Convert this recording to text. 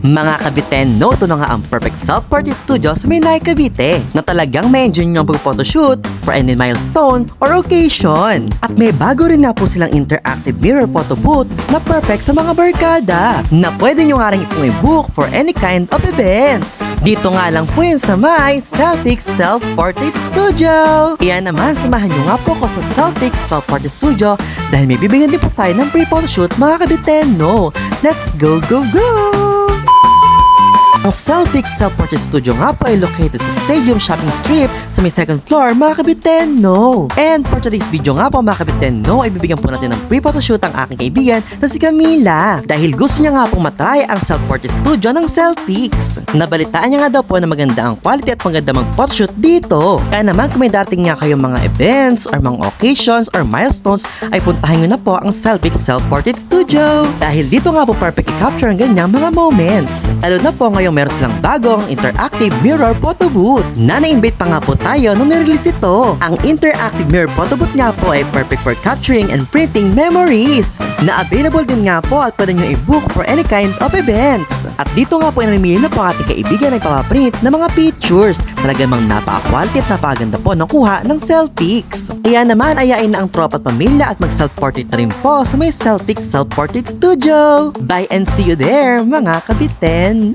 Mga kabiten, no, ito na nga ang perfect self-portrait studio sa Maynay, Cavite na talagang may enjoy nyo photoshoot for any milestone or occasion. At may bago rin nga po silang interactive mirror photo booth na perfect sa mga barkada na pwede nyo nga rin itong i-book for any kind of events. Dito nga lang po yun sa may Selfix Self-Portrait Studio. Iyan naman, samahan nyo nga po ako sa Selfix Self-Portrait Studio dahil may bibigyan din po tayo ng free photoshoot mga kabiten, no. Let's go, go, go! Ang Selfix Self-Portrait Studio nga po ay located sa Stadium Shopping Strip sa may second floor, mga kabiten, no. And for today's video nga po, mga kabiten, no, ay bibigyan po natin ng free photoshoot ang aking kaibigan na si Camila. Dahil gusto niya nga pong matry ang Self-Portrait Studio ng Selfix. Nabalitaan niya nga daw po na maganda ang quality at maganda mag-photoshoot dito. Kaya naman kung may dating nga kayong mga events or mga occasions or milestones, ay puntahan nyo na po ang Selfix Self-Portrait Studio. Dahil dito nga po perfect i-capture ang ganyang mga moments. Lalo na po ngayon meron silang bagong interactive mirror photo booth na na-invite pa nga po tayo nung nirelease ito. Ang interactive mirror photo booth nga po ay perfect for capturing and printing memories na available din nga po at pwede nyo i-book for any kind of events. At dito nga po ay namimili na po ang ating kaibigan na ipapaprint ng mga pictures. Talagang mang napaka-quality at napakaganda po ng kuha ng Selfix. Kaya naman ayain na ang tropa at pamilya at mag-self-portrait na rin po sa may Selfix Self-Portrait Studio. Bye and see you there, mga kabiten!